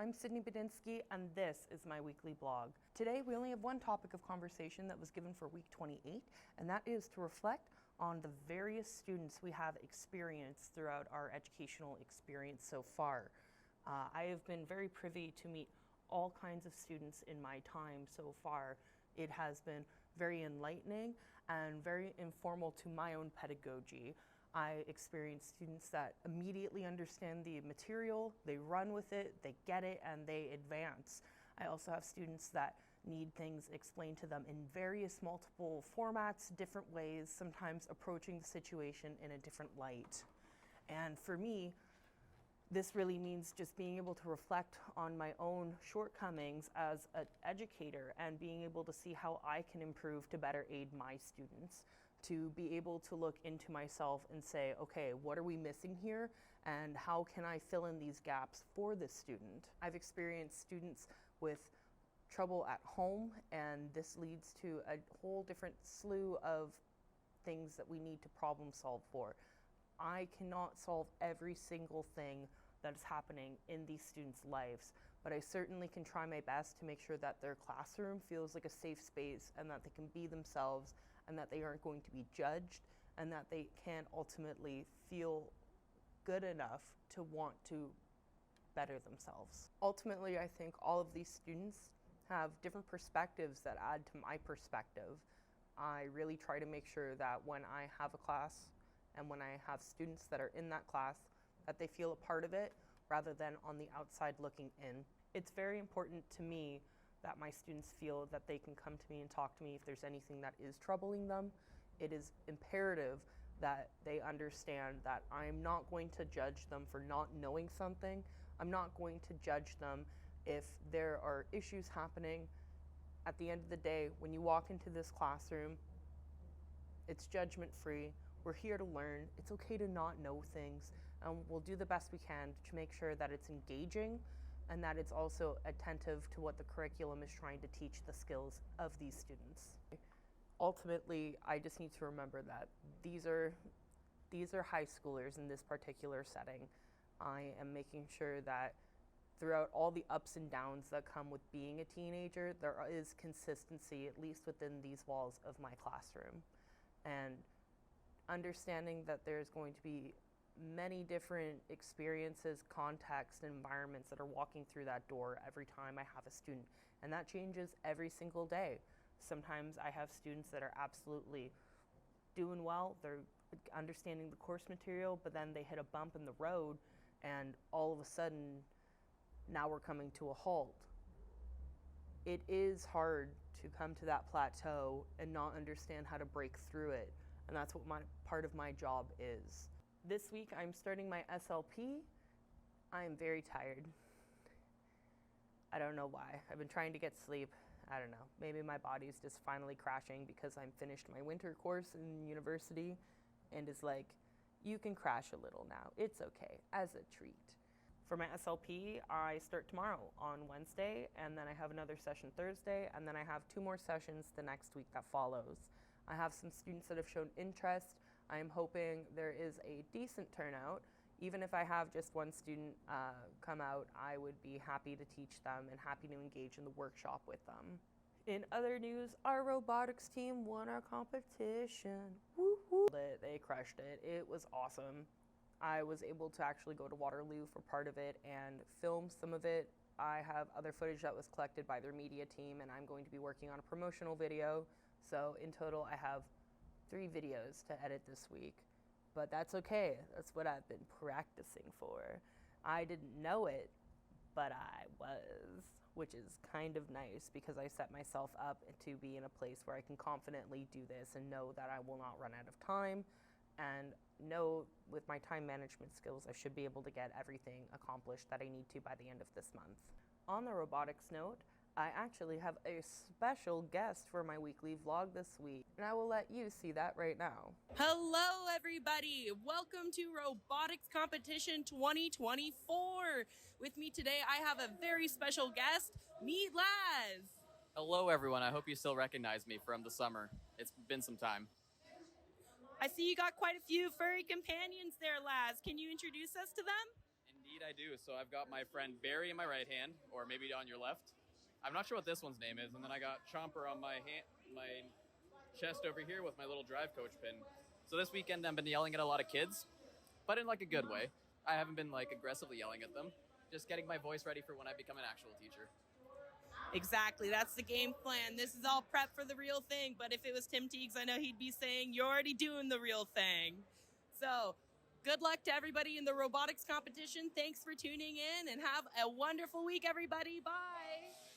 I'm Sydney Badinsky, and this is my weekly blog. Today we only have one topic of conversation that was given for week 28, and that is to reflect on the various students we have experienced throughout our educational experience so far. I have been very privy to meet all kinds of students in my time so far. It has been very enlightening and very informal to my own pedagogy. I experience students that immediately understand the material, they run with it, they get it, and they advance. I also have students that need things explained to them in various multiple formats, different ways, sometimes approaching the situation in a different light. And for me, this really means just being able to reflect on my own shortcomings as an educator and being able to see how I can improve to better aid my students, to be able to look into myself and say, okay, what are we missing here and how can I fill in these gaps for this student? I've experienced students with trouble at home, and this leads to a whole different slew of things that we need to problem solve for. I cannot solve every single thing that is happening in these students' lives, but I certainly can try my best to make sure that their classroom feels like a safe space and that they can be themselves and that they aren't going to be judged and that they can ultimately feel good enough to want to better themselves. Ultimately, I think all of these students have different perspectives that add to my perspective. I really try to make sure that when I have a class and when I have students that are in that class, that they feel a part of it rather than on the outside looking in. It's very important to me that my students feel that they can come to me and talk to me if there's anything that is troubling them. It is imperative that they understand that I'm not going to judge them for not knowing something. I'm not going to judge them if there are issues happening. At the end of the day, when you walk into this classroom, it's judgment-free. We're here to learn. It's okay to not know things, and we'll do the best we can to make sure that it's engaging and that it's also attentive to what the curriculum is trying to teach the skills of these students. Ultimately, I just need to remember that these are high schoolers in this particular setting. I am making sure that throughout all the ups and downs that come with being a teenager, there is consistency, at least within these walls of my classroom. And understanding that there's going to be many different experiences, contexts, and environments that are walking through that door every time I have a student. And that changes every single day. Sometimes I have students that are absolutely doing well, they're understanding the course material, but then they hit a bump in the road and all of a sudden, now we're coming to a halt. It is hard to come to that plateau and not understand how to break through it. And that's what part of my job is. This week I'm starting my SLP. I am very tired. I don't know why. I've been trying to get sleep. I don't know. Maybe my body's just finally crashing because I'm finished my winter course in university and is like, you can crash a little now. It's okay, as a treat. For my SLP, I start tomorrow on Wednesday, and then I have another session Thursday, and then I have 2 more sessions the next week that follows. I have some students that have shown interest. I am hoping there is a decent turnout. Even if I have just one student come out, I would be happy to teach them and happy to engage in the workshop with them. In other news, our robotics team won our competition. Woo-hoo. They crushed it. It was awesome. I was able to actually go to Waterloo for part of it and film some of it. I have other footage that was collected by their media team, and I'm going to be working on a promotional video. So in total, I have 3 videos to edit this week, but that's okay. That's what I've been practicing for. I didn't know it, but I was, which is kind of nice because I set myself up to be in a place where I can confidently do this and know that I will not run out of time, and know with my time management skills, I should be able to get everything accomplished that I need to by the end of this month. On the robotics note, I actually have a special guest for my weekly vlog this week, and I will let you see that right now. Hello, everybody. Welcome to Robotics Competition 2024. With me today, I have a very special guest. Meet Laz. Hello, everyone. I hope you still recognize me from the summer. It's been some time. I see you got quite a few furry companions there, Laz. Can you introduce us to them? Indeed. Indeed, I do. So I've got my friend Barry in my right hand, or maybe on your left. I'm not sure what this one's name is. And then I got Chomper on my chest over here with my little drive coach pin. So this weekend I've been yelling at a lot of kids, but in like a good way. I haven't been like aggressively yelling at them. Just getting my voice ready for when I become an actual teacher. Exactly. That's the game plan. This is all prep for the real thing. But if it was Tim Teagues, I know he'd be saying, you're already doing the real thing. So good luck to everybody in the robotics competition. Thanks for tuning in and have a wonderful week, everybody. Bye.